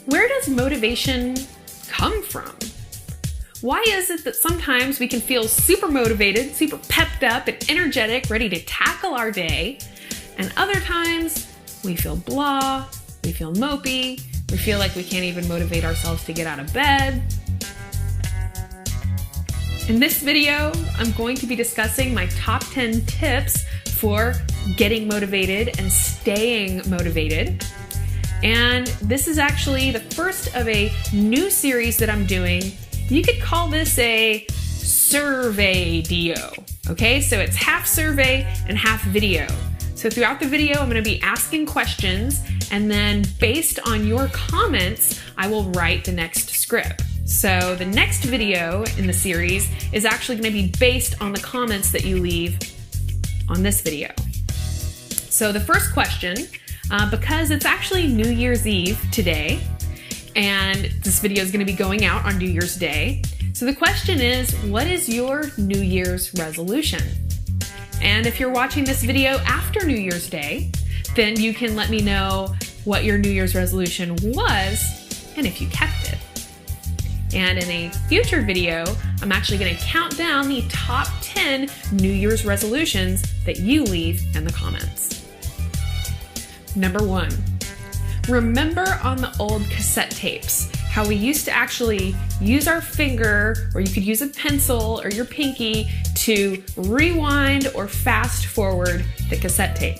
Where does motivation come from? Why is it that sometimes we can feel super motivated, super pepped up and energetic, ready to tackle our day, and other times we feel blah, we feel mopey, we feel like we can't even motivate ourselves to get out of bed? In this video, I'm going to be discussing my top 10 tips for getting motivated and staying motivated. And this is actually the first of a new series that I'm doing. You could call this a survey-dio, okay? So it's half survey and half video. So throughout the video, I'm gonna be asking questions, and then based on your comments, I will write the next script. So the next video in the series is actually gonna be based on the comments that you leave on this video. So the first question, because it's actually New Year's Eve today, and this video is going to be going out on New Year's Day. So the question is, what is your New Year's resolution? And if you're watching this video after New Year's Day, then you can let me know what your New Year's resolution was and if you kept it. And in a future video, I'm actually going to count down the top 10 New Year's resolutions that you leave in the comments. Number 1. Remember on the old cassette tapes, how we used to actually use our finger, or you could use a pencil or your pinky to rewind or fast forward the cassette tape.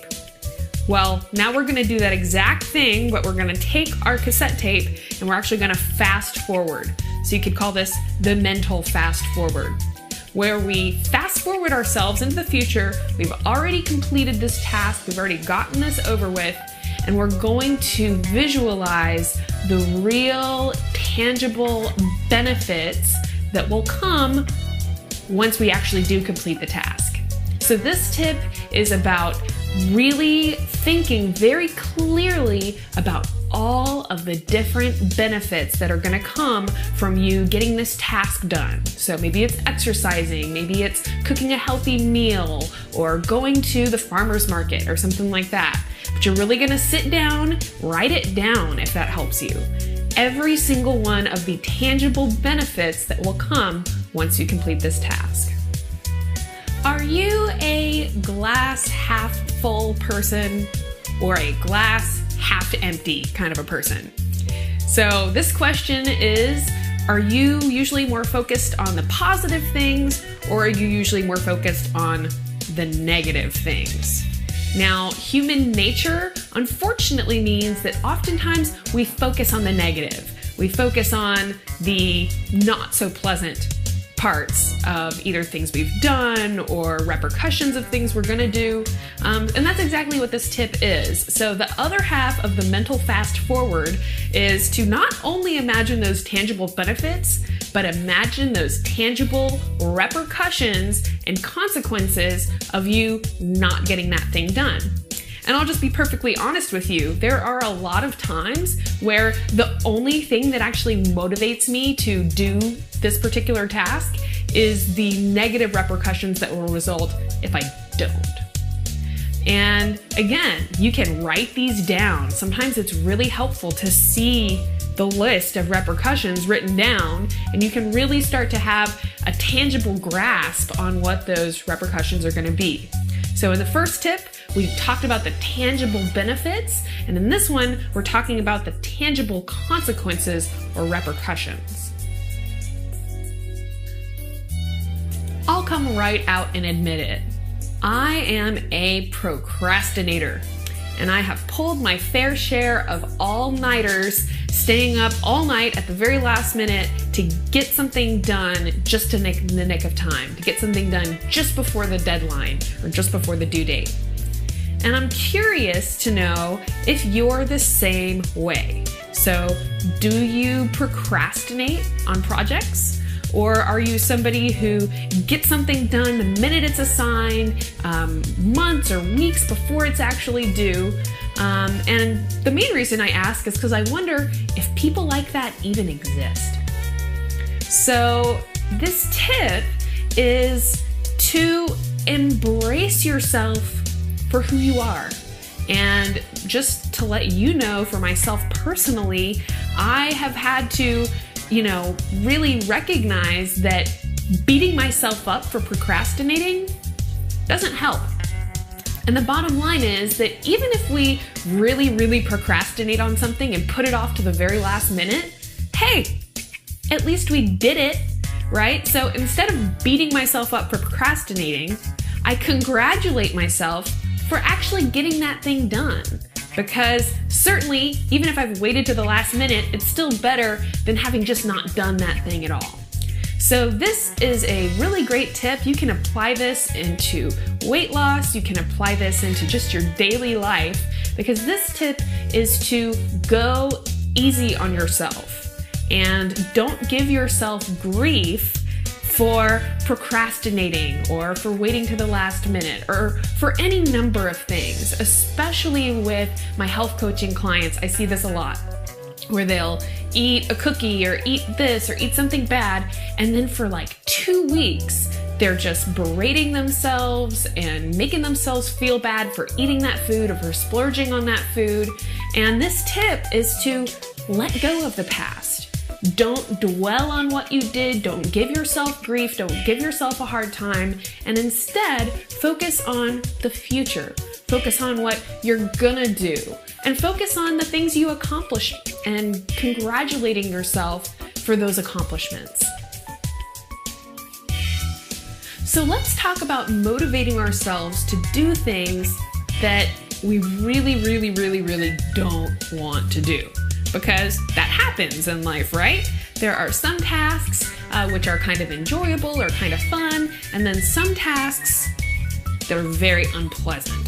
Well, now we're gonna do that exact thing, but we're gonna take our cassette tape and we're actually gonna fast forward. So you could call this the mental fast forward, where we fast forward ourselves into the future. We've already completed this task, we've already gotten this over with, and we're going to visualize the real, tangible benefits that will come once we actually do complete the task. So this tip is about really thinking very clearly about all of the different benefits that are gonna come from you getting this task done. So maybe it's exercising, maybe it's cooking a healthy meal, or going to the farmer's market or something like that. But you're really gonna sit down, write it down if that helps you. Every single one of the tangible benefits that will come once you complete this task. Are you a glass half full person or a glass half empty kind of a person? So this question is, are you usually more focused on the positive things, or are you usually more focused on the negative things? Now, human nature unfortunately means that oftentimes we focus on the negative. We focus on the not so pleasant parts of either things we've done or repercussions of things we're gonna do. And that's exactly what this tip is. So the other half of the mental fast forward is to not only imagine those tangible benefits, but imagine those tangible repercussions and consequences of you not getting that thing done. And I'll just be perfectly honest with you, there are a lot of times where the only thing that actually motivates me to do this particular task is the negative repercussions that will result if I don't. And again, you can write these down. Sometimes it's really helpful to see the list of repercussions written down, and you can really start to have a tangible grasp on what those repercussions are going to be. So in the first tip, we talked about the tangible benefits, and in this one, we're talking about the tangible consequences or repercussions. I'll come right out and admit it. I am a procrastinator, and I have pulled my fair share of all-nighters, staying up all night at the very last minute to get something done just in the nick of time, to get something done just before the deadline or just before the due date. And I'm curious to know if you're the same way. So, do you procrastinate on projects? Or are you somebody who gets something done the minute it's assigned, months or weeks before it's actually due? And the main reason I ask is because I wonder if people like that even exist. So this tip is to embrace yourself for who you are. And just to let you know, for myself personally, I have had to, really recognize that beating myself up for procrastinating doesn't help. And the bottom line is that even if we really, really procrastinate on something and put it off to the very last minute, hey, at least we did it, right? So instead of beating myself up for procrastinating, I congratulate myself for actually getting that thing done. Because certainly, even if I've waited to the last minute, it's still better than having just not done that thing at all. So this is a really great tip. You can apply this into weight loss. You can apply this into just your daily life, because this tip is to go easy on yourself and don't give yourself grief for procrastinating or for waiting to the last minute or for any number of things. Especially with my health coaching clients, I see this a lot, where they'll eat a cookie or eat this or eat something bad, and then for like 2 weeks, they're just berating themselves and making themselves feel bad for eating that food or for splurging on that food. And this tip is to let go of the past. Don't dwell on what you did. Don't give yourself grief. Don't give yourself a hard time. And instead, focus on the future. Focus on what you're gonna do. And focus on the things you accomplished and congratulating yourself for those accomplishments. So let's talk about motivating ourselves to do things that we really, really, really, really don't want to do. Because that happens in life, right? There are some tasks which are kind of enjoyable or kind of fun, and then some tasks that are very unpleasant.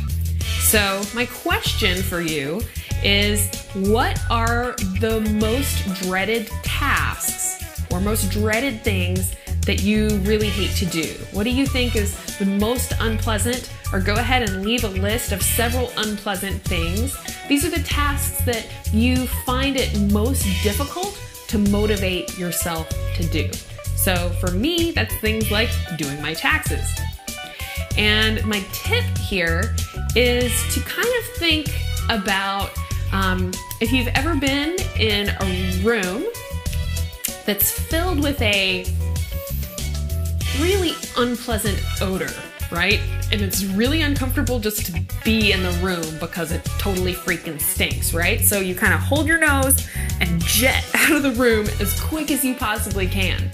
So my question for you is, what are the most dreaded tasks or most dreaded things that you really hate to do? What do you think is the most unpleasant? Or go ahead and leave a list of several unpleasant things. These are the tasks that you find it most difficult to motivate yourself to do. So for me, that's things like doing my taxes. And my tip here is to kind of think about if you've ever been in a room that's filled with a really unpleasant odor, right? And it's really uncomfortable just to be in the room because it totally freaking stinks, right? So you kind of hold your nose and jet out of the room as quick as you possibly can.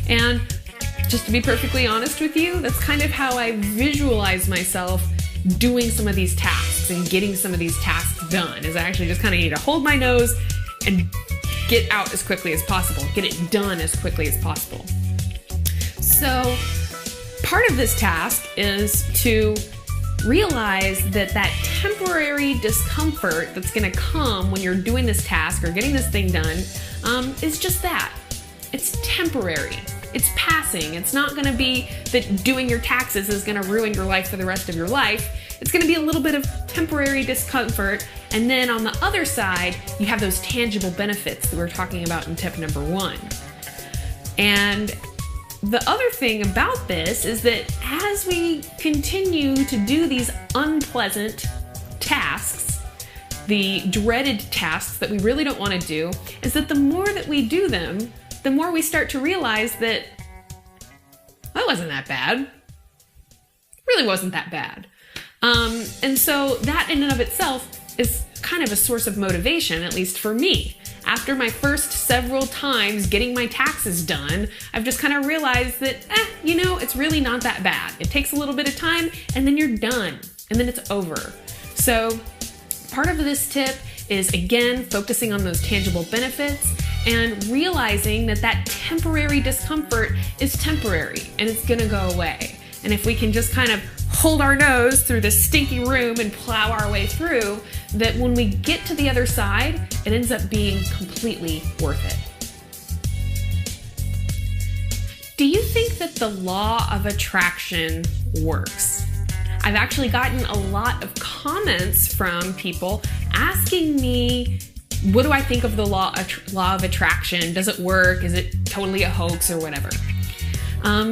And just to be perfectly honest with you, that's kind of how I visualize myself doing some of these tasks and getting some of these tasks done, is I actually just kind of need to hold my nose and get out as quickly as possible, get it done as quickly as possible. So part of this task is to realize that that temporary discomfort that's going to come when you're doing this task or getting this thing done is just that. It's temporary. It's passing. It's not going to be that doing your taxes is going to ruin your life for the rest of your life. It's going to be a little bit of temporary discomfort. And then on the other side, you have those tangible benefits that we're talking about in tip number 1. And the other thing about this is that as we continue to do these unpleasant tasks, the dreaded tasks that we really don't want to do, is that the more that we do them, the more we start to realize that wasn't that bad. It really wasn't that bad. And so that in and of itself is kind of a source of motivation, at least for me. After my first several times getting my taxes done, I've just kind of realized that, it's really not that bad. It takes a little bit of time and then you're done and then it's over. So part of this tip is, again, focusing on those tangible benefits and realizing that that temporary discomfort is temporary and it's gonna go away. And if we can just kind of hold our nose through this stinky room and plow our way through, that when we get to the other side, it ends up being completely worth it. Do you think that the law of attraction works? I've actually gotten a lot of comments from people asking me, what do I think of the law of attraction? Does it work? Is it totally a hoax or whatever?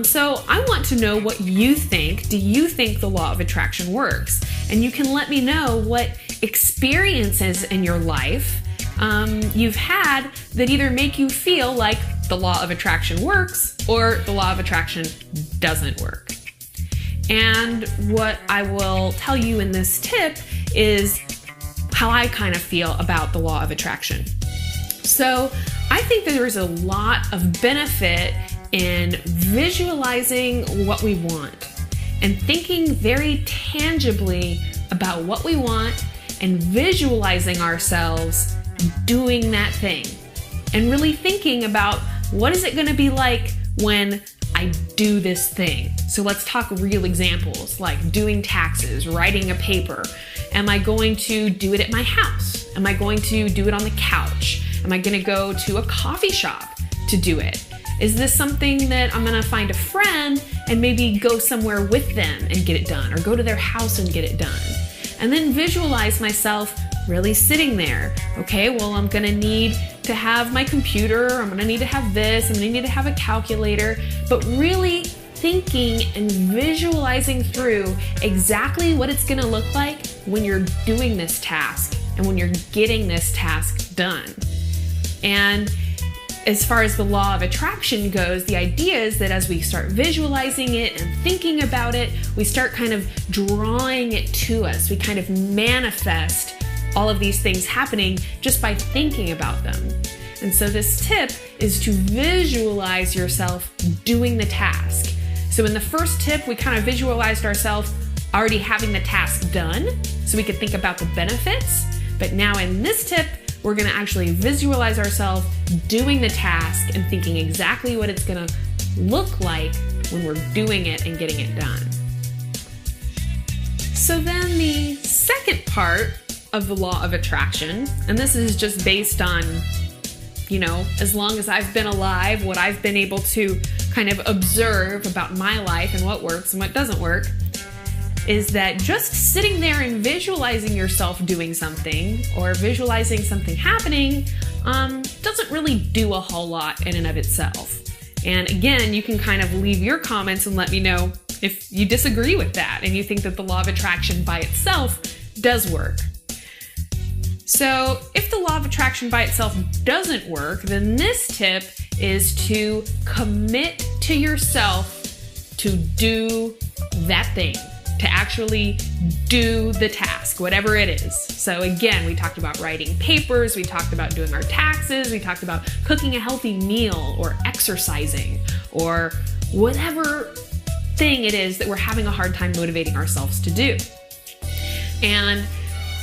So I want to know what you think. Do you think the law of attraction works? And you can let me know what experiences in your life you've had that either make you feel like the law of attraction works or the law of attraction doesn't work. And what I will tell you in this tip is how I kind of feel about the law of attraction. So I think that there's a lot of benefit in visualizing what we want and thinking very tangibly about what we want and visualizing ourselves doing that thing and really thinking about what is it going to be like when I do this thing. So let's talk real examples like doing taxes, writing a paper. Am I going to do it at my house? Am I going to do it on the couch? Am I going to go to a coffee shop to do it? Is this something that I'm going to find a friend and maybe go somewhere with them and get it done, or go to their house and get it done? And then visualize myself really sitting there. Okay, well, I'm going to need to have my computer, I'm going to need to have this, I'm going to need to have a calculator, but really thinking and visualizing through exactly what it's going to look like when you're doing this task and when you're getting this task done. And as far as the law of attraction goes, the idea is that as we start visualizing it and thinking about it, we start kind of drawing it to us. We kind of manifest all of these things happening just by thinking about them. And so this tip is to visualize yourself doing the task. So in the first tip, we kind of visualized ourselves already having the task done so we could think about the benefits. But now in this tip, we're going to actually visualize ourselves doing the task and thinking exactly what it's going to look like when we're doing it and getting it done. So then the second part of the law of attraction, and this is just based on, as long as I've been alive, what I've been able to kind of observe about my life and what works and what doesn't work, is that just sitting there and visualizing yourself doing something or visualizing something happening doesn't really do a whole lot in and of itself. And again, you can kind of leave your comments and let me know if you disagree with that and you think that the law of attraction by itself does work. So if the law of attraction by itself doesn't work, then this tip is to commit to yourself to do that thing, to actually do the task, whatever it is. So again, we talked about writing papers, we talked about doing our taxes, we talked about cooking a healthy meal or exercising or whatever thing it is that we're having a hard time motivating ourselves to do. And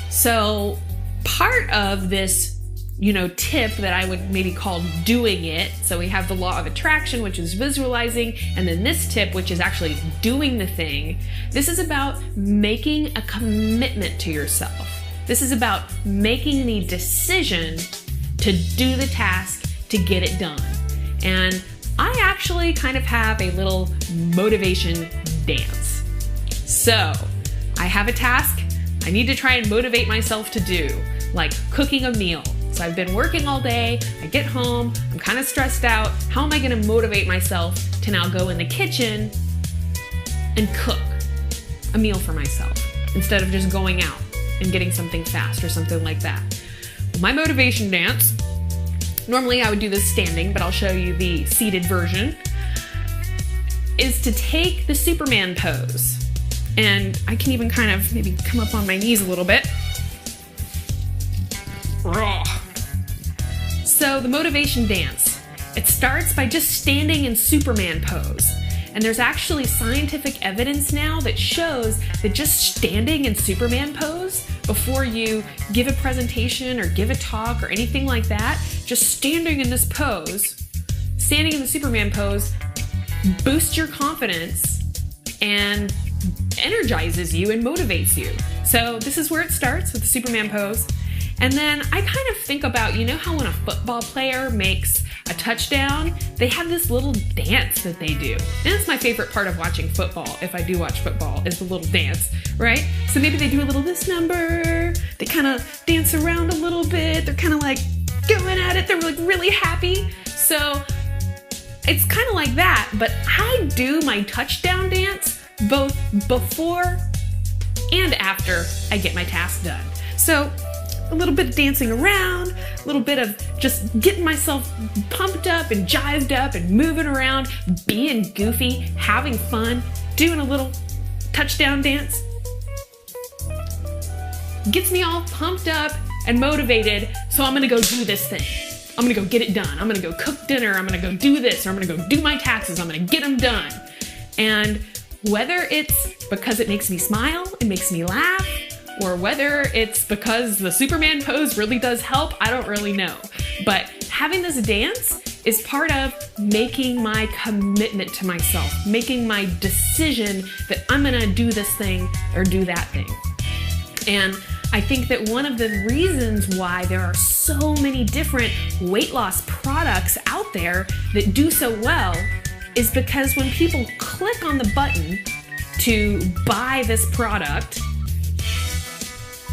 so part of this tip that I would maybe call doing it. So we have the law of attraction, which is visualizing, and then this tip, which is actually doing the thing. This is about making a commitment to yourself. This is about making the decision to do the task, to get it done. And I actually kind of have a little motivation dance. So I have a task I need to try and motivate myself to do, like cooking a meal. So I've been working all day, I get home, I'm kind of stressed out. How am I going to motivate myself to now go in the kitchen and cook a meal for myself instead of just going out and getting something fast or something like that? My motivation dance, normally I would do this standing, but I'll show you the seated version, is to take the Superman pose. And I can even kind of maybe come up on my knees a little bit. So the motivation dance, it starts by just standing in Superman pose. And there's actually scientific evidence now that shows that just standing in Superman pose before you give a presentation or give a talk or anything like that, just standing in this pose, standing in the Superman pose, boosts your confidence and energizes you and motivates you. So this is where it starts, with the Superman pose. And then I kind of think about, how when a football player makes a touchdown, they have this little dance that they do. And it's my favorite part of watching football, if I do watch football, is the little dance, right? So maybe they do a little this number, they kind of dance around a little bit, they're kind of like going at it, they're like really happy. So it's kind of like that, but I do my touchdown dance both before and after I get my task done. So a little bit of dancing around, a little bit of just getting myself pumped up and jived up and moving around, being goofy, having fun, doing a little touchdown dance. Gets me all pumped up and motivated, so I'm gonna go do this thing. I'm gonna go get it done. I'm gonna go cook dinner. I'm gonna go do this, or I'm gonna go do my taxes. I'm gonna get them done. And whether it's because it makes me smile, it makes me laugh, or whether it's because the Superman pose really does help, I don't really know. But having this dance is part of making my commitment to myself, making my decision that I'm gonna do this thing or do that thing. And I think that one of the reasons why there are so many different weight loss products out there that do so well is because when people click on the button to buy this product,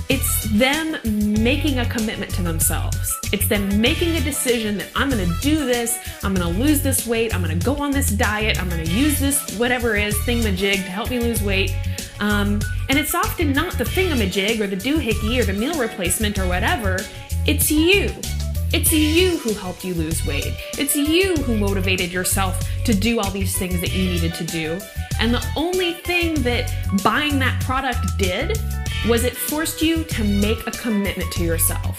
it's them making a commitment to themselves. It's them making a decision that I'm gonna do this, I'm gonna lose this weight, I'm gonna go on this diet, I'm gonna use this whatever it is, thingamajig to help me lose weight. And it's often not the thingamajig or the doohickey or the meal replacement or whatever, it's you. It's you who helped you lose weight. It's you who motivated yourself to do all these things that you needed to do. And the only thing that buying that product did was it forced you to make a commitment to yourself.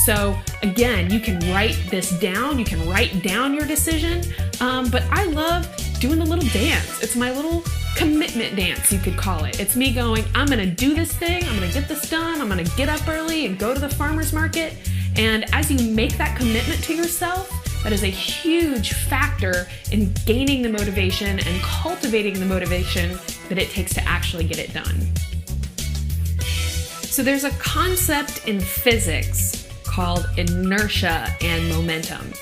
So again, you can write this down, you can write down your decision, but I love doing the little dance. It's my little commitment dance, you could call it. It's me going, I'm gonna do this thing, I'm gonna get this done, I'm gonna get up early and go to the farmer's market. And as you make that commitment to yourself, that is a huge factor in gaining the motivation and cultivating the motivation that it takes to actually get it done. So there's a concept in physics called inertia and momentum.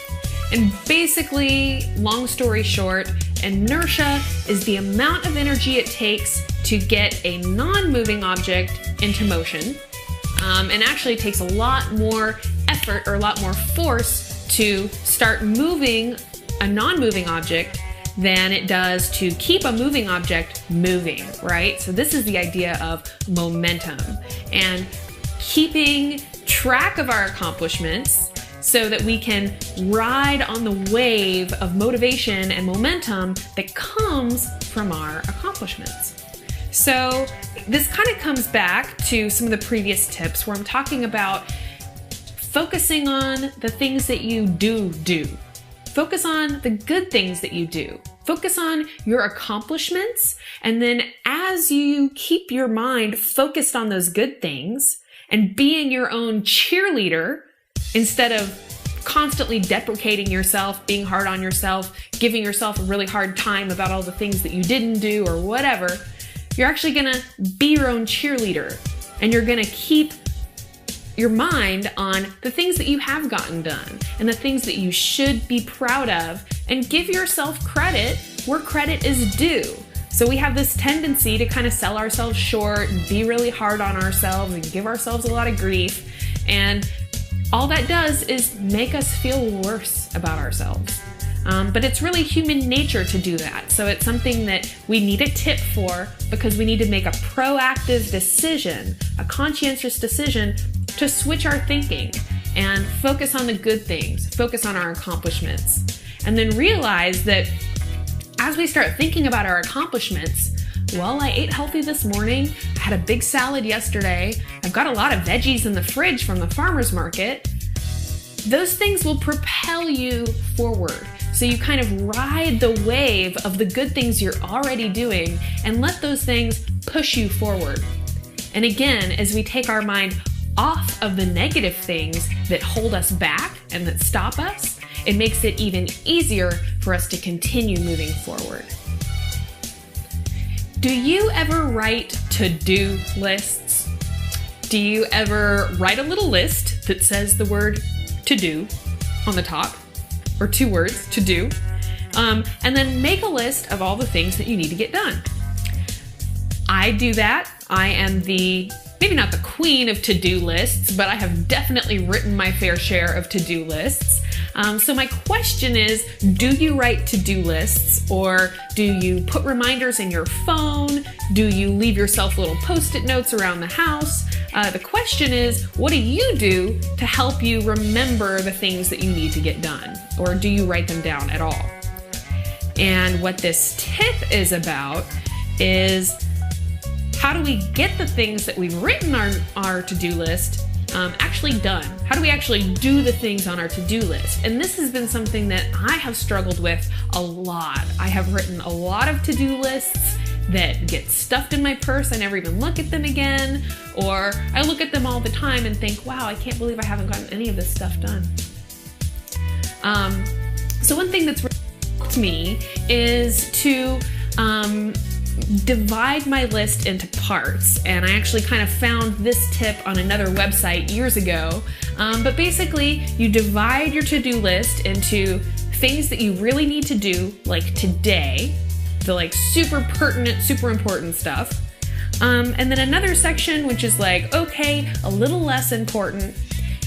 And basically, long story short, inertia is the amount of energy it takes to get a non-moving object into motion. And actually it takes a lot more effort or a lot more force to start moving a non-moving object than it does to keep a moving object moving, right? So this is the idea of momentum and keeping track of our accomplishments so that we can ride on the wave of motivation and momentum that comes from our accomplishments. So this kind of comes back to some of the previous tips where I'm talking about focusing on the things that you do. Focus on the good things that you do. Focus on your accomplishments. And then as you keep your mind focused on those good things and being your own cheerleader instead of constantly deprecating yourself, being hard on yourself, giving yourself a really hard time about all the things that you didn't do or whatever, you're actually gonna be your own cheerleader and you're gonna keep your mind on the things that you have gotten done and the things that you should be proud of and give yourself credit where credit is due. So we have this tendency to kind of sell ourselves short and be really hard on ourselves and give ourselves a lot of grief. And all that does is make us feel worse about ourselves. But it's really human nature to do that. So it's something that we need a tip for because we need to make a proactive decision, a conscientious decision to switch our thinking and focus on the good things, focus on our accomplishments, and then realize that as we start thinking about our accomplishments, well, I ate healthy this morning, I had a big salad yesterday, I've got a lot of veggies in the fridge from the farmer's market, those things will propel you forward. So you kind of ride the wave of the good things you're already doing and let those things push you forward. And again, as we take our mind off of the negative things that hold us back and that stop us, it makes it even easier for us to continue moving forward. Do you ever write to-do lists? Do you ever write a little list that says the word to do on the top, or 2 words, to do, and then make a list of all the things that you need to get done? I do that. I am maybe not the queen of to-do lists, but I have definitely written my fair share of to-do lists. So my question is, do you write to-do lists, or do you put reminders in your phone? Do you leave yourself little post-it notes around the house? The question is, what do you do to help you remember the things that you need to get done? Or do you write them down at all? And what this tip is about is, how do we get the things that we've written on our to-do list actually done? How do we actually do the things on our to-do list? And this has been something that I have struggled with a lot. I have written a lot of to-do lists that get stuffed in my purse. I never even look at them again, or I look at them all the time and think, wow, I can't believe I haven't gotten any of this stuff done. So one thing that's really helped me is to divide my list into parts. And I actually kind of found this tip on another website years ago. But basically, you divide your to-do list into things that you really need to do, like today, the like super pertinent, super important stuff. And then another section, which is like, okay, a little less important.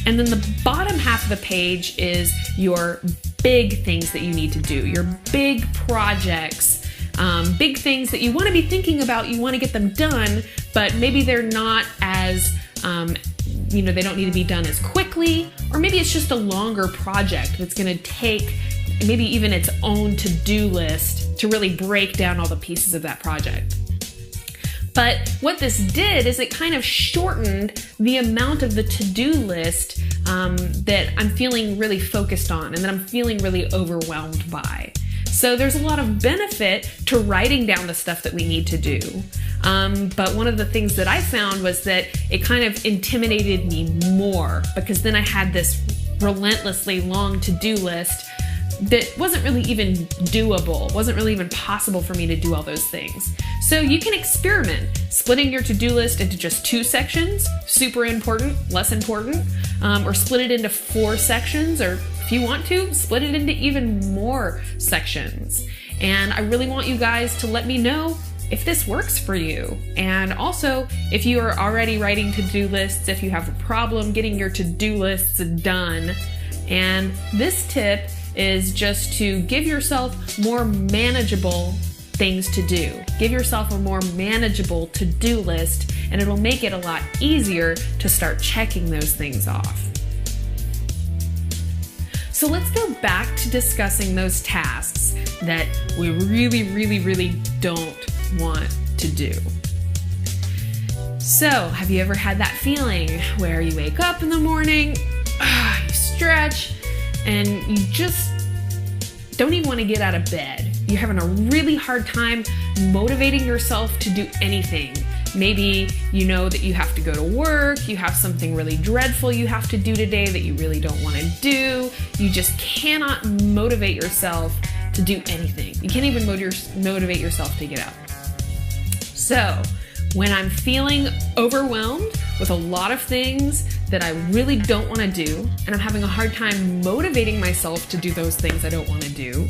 And then the bottom half of the page is your big things that you need to do, your big projects, big things that you want to be thinking about, you want to get them done, but maybe they're not as, they don't need to be done as quickly, or maybe it's just a longer project that's going to take maybe even its own to-do list to really break down all the pieces of that project. But what this did is it kind of shortened the amount of the to-do list that I'm feeling really focused on and that I'm feeling really overwhelmed by. So there's a lot of benefit to writing down the stuff that we need to do. But one of the things that I found was that it kind of intimidated me more, because then I had this relentlessly long to-do list that wasn't really even doable, wasn't really even possible for me to do all those things. So you can experiment splitting your to-do list into just 2 sections, super important, less important, or split it into 4 sections, or if you want to, split it into even more sections. And I really want you guys to let me know if this works for you. And also, if you are already writing to-do lists, if you have a problem getting your to-do lists done. And this tip is just to give yourself more manageable things to do. Give yourself a more manageable to-do list, and it'll make it a lot easier to start checking those things off. So let's go back to discussing those tasks that we really don't want to do. So, have you ever had that feeling where you wake up in the morning, you stretch, and you just don't even want to get out of bed? You're having a really hard time motivating yourself to do anything. Maybe you know that you have to go to work, you have something really dreadful you have to do today that you really don't want to do. You just cannot motivate yourself to do anything. You can't even motivate yourself to get up. So, when I'm feeling overwhelmed with a lot of things that I really don't want to do, and I'm having a hard time motivating myself to do those things I don't want to do,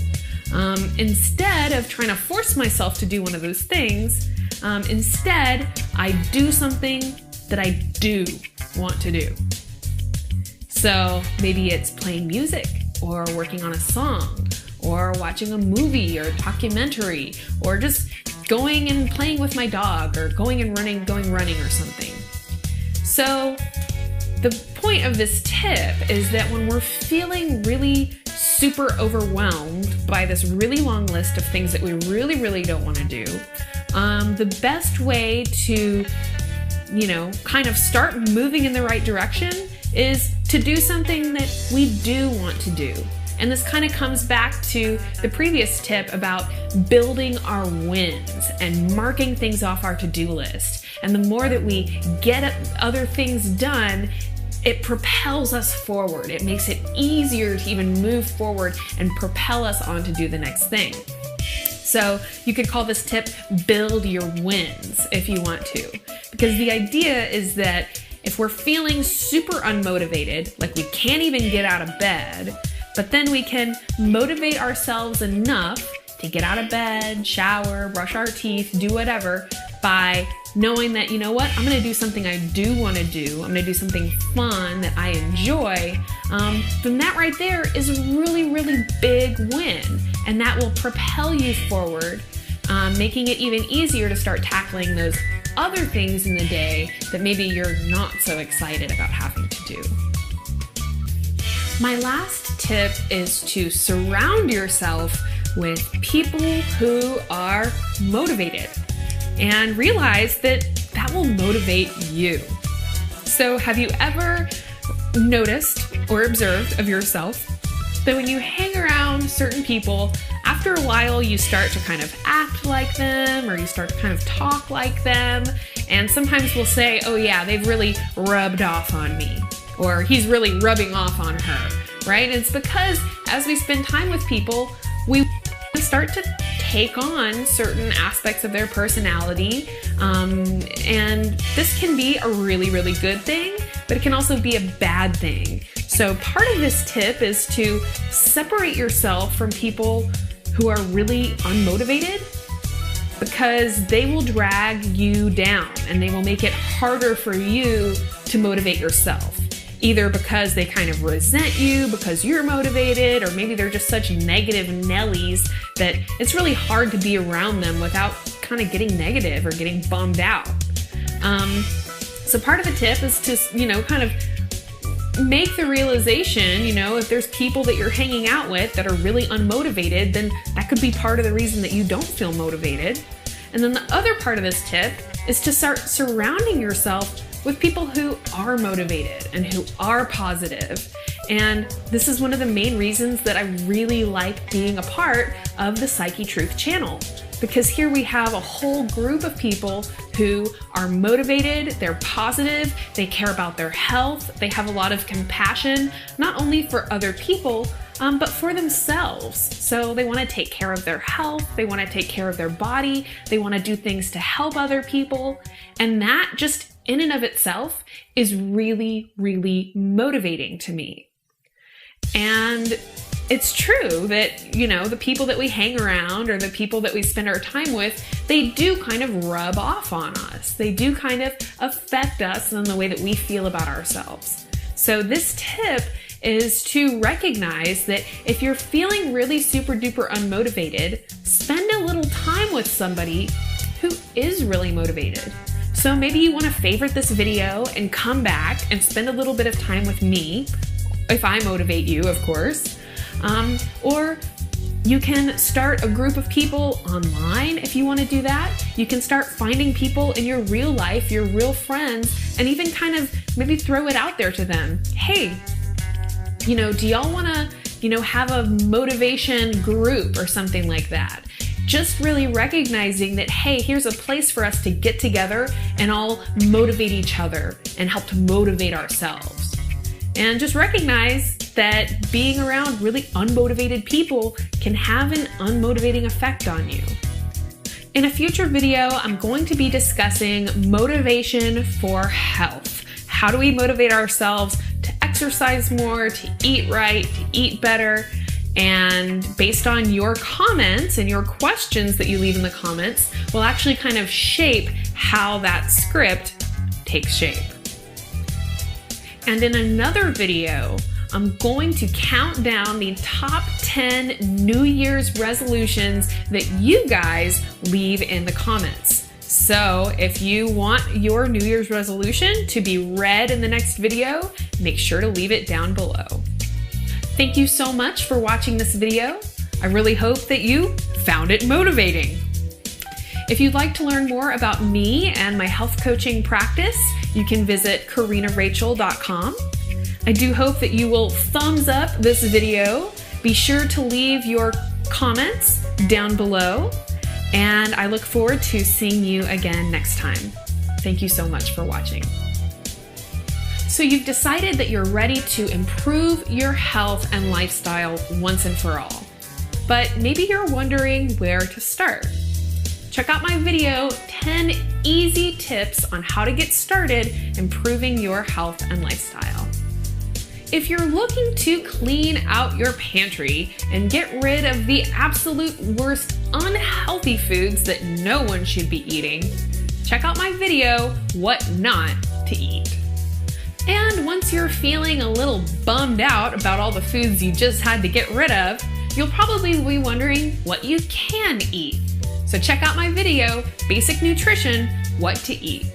instead of trying to force myself to do one of those things, instead I do something that I do want to do. So maybe it's playing music, or working on a song, or watching a movie or documentary, or just going and playing with my dog, or going running or something. So the point of this tip is that when we're feeling really super overwhelmed by this really long list of things that we really don't want to do, the best way to, kind of start moving in the right direction is to do something that we do want to do. And this kind of comes back to the previous tip about building our wins and marking things off our to-do list. And the more that we get other things done, it propels us forward. It makes it easier to even move forward and propel us on to do the next thing. So you could call this tip build your wins if you want to. Because the idea is that if we're feeling super unmotivated, like we can't even get out of bed, but then we can motivate ourselves enough to get out of bed, shower, brush our teeth, do whatever, by knowing that, you know what, I'm gonna do something I do wanna do, I'm gonna do something fun that I enjoy, then that right there is a really, really big win. And that will propel you forward, making it even easier to start tackling those other things in the day that maybe you're not so excited about having to do. My last tip is to surround yourself with people who are motivated and realize that that will motivate you. So have you ever noticed or observed of yourself that when you hang around certain people, after a while you start to kind of act like them, or you start to kind of talk like them, and sometimes we'll say, oh yeah, they've really rubbed off on me, or he's really rubbing off on her, right? It's because as we spend time with people, we start to take on certain aspects of their personality, and this can be a really, really good thing, but it can also be a bad thing. So part of this tip is to separate yourself from people who are really unmotivated, because they will drag you down and they will make it harder for you to motivate yourself. Either because they kind of resent you because you're motivated, or maybe they're just such negative Nellies that it's really hard to be around them without kind of getting negative or getting bummed out. So part of the tip is to, kind of make the realization, if there's people that you're hanging out with that are really unmotivated, then that could be part of the reason that you don't feel motivated. And then the other part of this tip is to start surrounding yourself with people who are motivated and who are positive. And this is one of the main reasons that I really like being a part of the Psyche Truth channel, because here we have a whole group of people who are motivated, they're positive, they care about their health, they have a lot of compassion, not only for other people, but for themselves. So they want to take care of their health, they want to take care of their body, they want to do things to help other people. And that just in and of itself is really, really motivating to me. And it's true that, the people that we hang around or the people that we spend our time with, they do kind of rub off on us. They do kind of affect us in the way that we feel about ourselves. So this tip is to recognize that if you're feeling really super duper unmotivated, spend a little time with somebody who is really motivated. So maybe you want to favorite this video and come back and spend a little bit of time with me, if I motivate you, of course. Or you can start a group of people online if you want to do that. You can start finding people in your real life, your real friends, and even kind of maybe throw it out there to them. Hey, do y'all want to, have a motivation group or something like that? Just really recognizing that, hey, here's a place for us to get together and all motivate each other and help to motivate ourselves. And just recognize that being around really unmotivated people can have an unmotivating effect on you. In a future video, I'm going to be discussing motivation for health. How do we motivate ourselves to exercise more, to eat right, to eat better? And based on your comments and your questions that you leave in the comments, will actually kind of shape how that script takes shape. And in another video, I'm going to count down the top 10 New Year's resolutions that you guys leave in the comments. So if you want your New Year's resolution to be read in the next video, make sure to leave it down below. Thank you so much for watching this video. I really hope that you found it motivating. If you'd like to learn more about me and my health coaching practice, you can visit KarinaRachel.com. I do hope that you will thumbs up this video. Be sure to leave your comments down below, and I look forward to seeing you again next time. Thank you so much for watching. So you've decided that you're ready to improve your health and lifestyle once and for all, but maybe you're wondering where to start. Check out my video, 10 easy tips on how to get started improving your health and lifestyle. If you're looking to clean out your pantry and get rid of the absolute worst unhealthy foods that no one should be eating, check out my video, What Not to Eat. And once you're feeling a little bummed out about all the foods you just had to get rid of, you'll probably be wondering what you can eat. So check out my video, Basic Nutrition, What to Eat.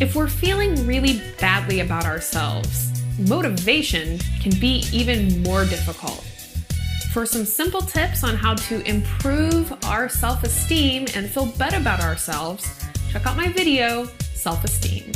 If we're feeling really badly about ourselves, motivation can be even more difficult. For some simple tips on how to improve our self-esteem and feel better about ourselves, check out my video, Self-Esteem.